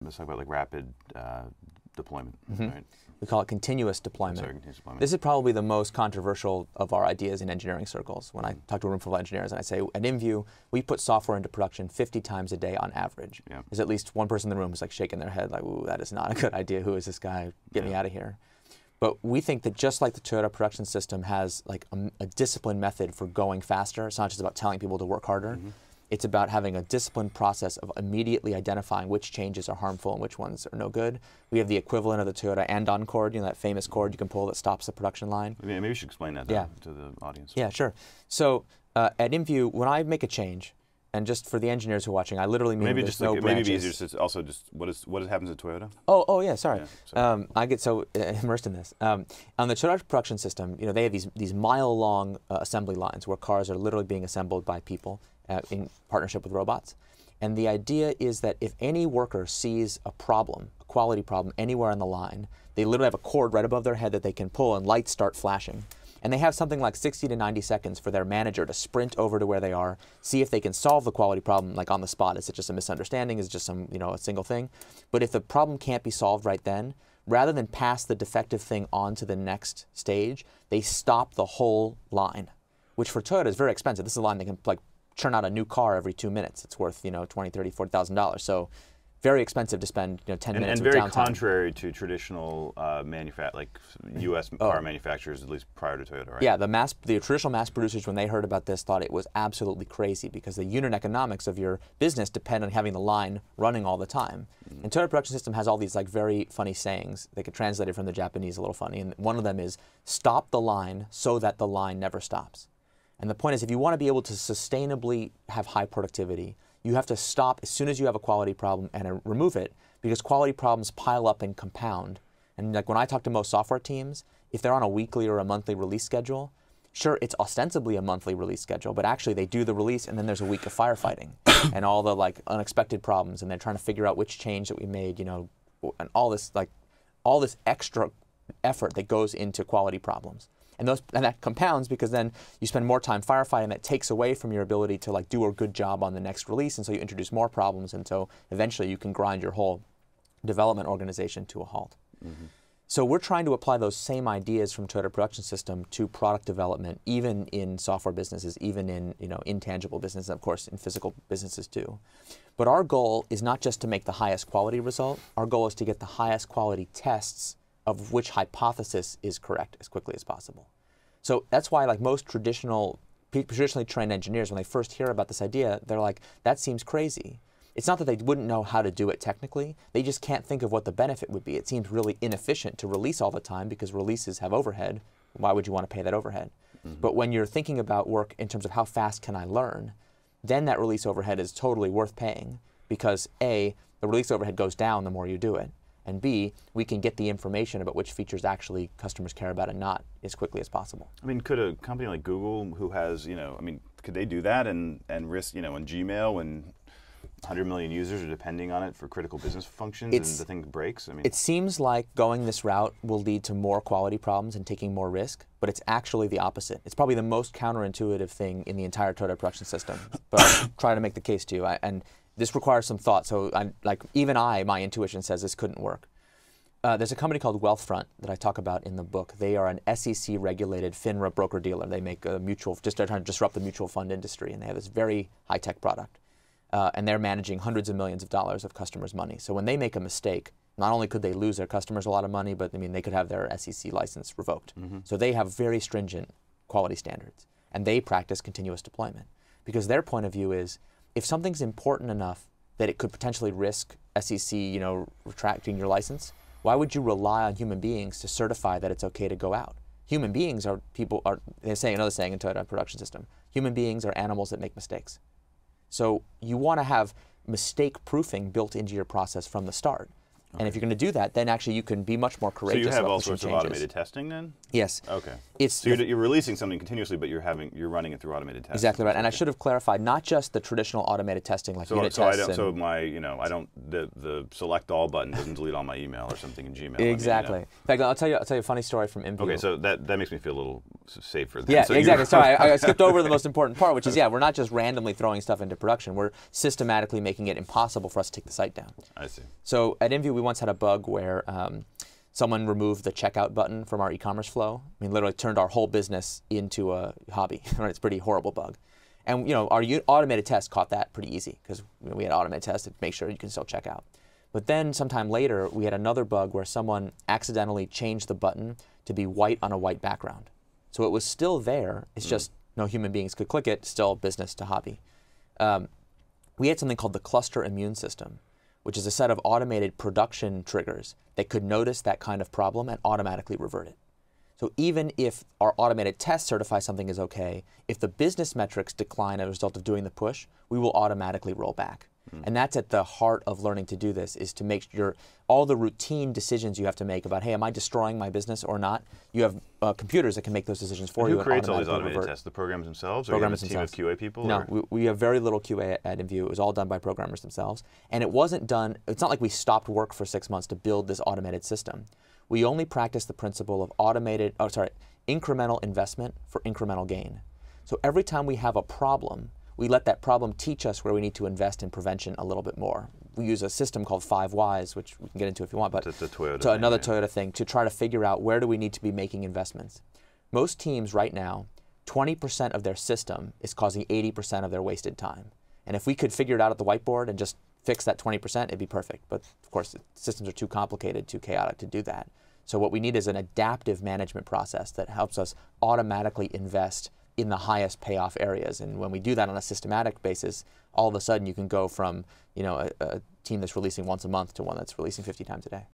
let's talk about like rapid deployment, right? We call it continuous deployment. Sorry, continuous deployment. This is probably the most controversial of our ideas in engineering circles. When I talk to a room full of engineers and I say, at InView, we put software into production 50 times a day on average. Yeah. There's at least one person in the room who's like shaking their head like, ooh, that is not a good idea. Who is this guy? Get me out of here. But we think that just like the Toyota production system has like a disciplined method for going faster, it's not just about telling people to work harder. It's about having a disciplined process of immediately identifying which changes are harmful and which ones are no good. We have the equivalent of the Toyota andon cord, you know, that famous cord you can pull that stops the production line. Maybe you should explain that to the audience. Yeah, sure. So at InView, when I make a change, and just for the engineers who are watching, I literally mean there's no branches. Maybe it'd be easier to also just what happens at Toyota? Oh yeah, sorry. Yeah, I get so immersed in this. On the Toyota production system, you know, they have these mile-long assembly lines where cars are literally being assembled by people in partnership with robots. And the idea is that if any worker sees a problem, a quality problem anywhere on the line, they literally have a cord right above their head that they can pull and lights start flashing. And they have something like 60 to 90 seconds for their manager to sprint over to where they are, see if they can solve the quality problem like on the spot. Is it just a misunderstanding? Is it just some, you know, a single thing? But if the problem can't be solved right then, rather than pass the defective thing on to the next stage, they stop the whole line, which for Toyota is very expensive. This is a line that can like churn out a new car every 2 minutes. It's worth, you know, $20,000, $30,000, $40,000. So very expensive to spend, you know, 10 minutes and of very downtime. contrary to traditional like U.S. car manufacturers, at least prior to Toyota, right? Yeah, the traditional mass producers, when they heard about this, thought it was absolutely crazy because the unit economics of your business depend on having the line running all the time. And Toyota production system has all these like very funny sayings. They could translate it from the Japanese a little funny, and one of them is "stop the line so that the line never stops." And the point is, if you want to be able to sustainably have high productivity, you have to stop as soon as you have a quality problem and remove it, because quality problems pile up and compound. And like when I talk to most software teams, if they're on a weekly or a monthly release schedule, sure, it's ostensibly a monthly release schedule, but actually they do the release and then there's a week of firefighting and all the like unexpected problems, and they're trying to figure out which change that we made, you know, and all this extra effort that goes into quality problems. And that compounds because then you spend more time firefighting. That takes away from your ability to like do a good job on the next release, and so you introduce more problems, and so eventually you can grind your whole development organization to a halt. So we're trying to apply those same ideas from Toyota production system to product development, even in software businesses, even in, you know, intangible businesses, and of course in physical businesses too. But our goal is not just to make the highest quality result. Our goal is to get the highest quality tests of which hypothesis is correct as quickly as possible. So that's why like most traditionally trained engineers, when they first hear about this idea, they're like, that seems crazy. It's not that they wouldn't know how to do it technically, they just can't think of what the benefit would be. It seems really inefficient to release all the time because releases have overhead. Why would you want to pay that overhead? But when you're thinking about work in terms of how fast can I learn, then that release overhead is totally worth paying because A, the release overhead goes down the more you do it, and B, we can get the information about which features actually customers care about and not as quickly as possible. I mean, could a company like Google, who has, you know, I mean, could they do that and risk, you know, in Gmail when 100 million users are depending on it for critical business functions and the thing breaks? I mean, it seems like going this route will lead to more quality problems and taking more risk, but it's actually the opposite. It's probably the most counterintuitive thing in the entire Toyota production system. But I'll try to make the case to you. And this requires some thought, so my intuition says this couldn't work. There's a company called Wealthfront that I talk about in the book. They are an SEC-regulated FINRA broker-dealer. They make a they're trying to disrupt the mutual fund industry, and they have this very high-tech product. And they're managing hundreds of millions of dollars of customers' money. So when they make a mistake, not only could they lose their customers a lot of money, but I mean, they could have their SEC license revoked. So they have very stringent quality standards, and they practice continuous deployment. Because their point of view is, if something's important enough that it could potentially risk SEC, you know, retracting your license, why would you rely on human beings to certify that it's okay to go out? Human beings are they're saying another saying in Toyota production system, human beings are animals that make mistakes. So you want to have mistake proofing built into your process from the start. Okay. And if you're going to do that, then actually you can be much more courageous. So you have all sorts of automated testing then? Yes. Okay. So you're releasing something continuously, but you're running it through automated testing. Exactly right. And I should have clarified, not just the traditional automated testing like unit tests. So the select all button doesn't delete all my email or something in Gmail. Exactly. In fact, I'll tell you a funny story from InView. Okay, so that makes me feel a little safer. Yeah, so exactly. Sorry, I skipped over the most important part, which is, yeah, we're not just randomly throwing stuff into production. We're systematically making it impossible for us to take the site down. I see. So at InView, we once had a bug where someone removed the checkout button from our e-commerce flow. I mean, literally turned our whole business into a hobby. Right? It's a pretty horrible bug. And our automated test caught that pretty easy because we had automated tests to make sure you can still check out. But then sometime later, we had another bug where someone accidentally changed the button to be white on a white background. So it was still there. It's just no human beings could click it, still business to hobby. We had something called the cluster immune system, which is a set of automated production triggers that could notice that kind of problem and automatically revert it. So even if our automated test certifies something is okay, if the business metrics decline as a result of doing the push, we will automatically roll back. And that's at the heart of learning to do this, is to make sure all the routine decisions you have to make about, hey, am I destroying my business or not? You have computers that can make those decisions for you. Who creates all these automated tests? The programs themselves, or programs you have a team of QA people? No, we have very little QA at InView. It was all done by programmers themselves. And it wasn't done, it's not like we stopped work for 6 months to build this automated system. We only practice the principle of incremental investment for incremental gain. So every time we have a problem, we let that problem teach us where we need to invest in prevention a little bit more. We use a system called 5 Whys, which we can get into if you want, but it's a Toyota to another Toyota thing, to try to figure out where do we need to be making investments. Most teams right now, 20% of their system is causing 80% of their wasted time. And if we could figure it out at the whiteboard and just fix that 20%, it'd be perfect. But of course, systems are too complicated, too chaotic to do that. So what we need is an adaptive management process that helps us automatically invest in the highest payoff areas. And when we do that on a systematic basis, all of a sudden you can go from a team that's releasing once a month to one that's releasing 50 times a day.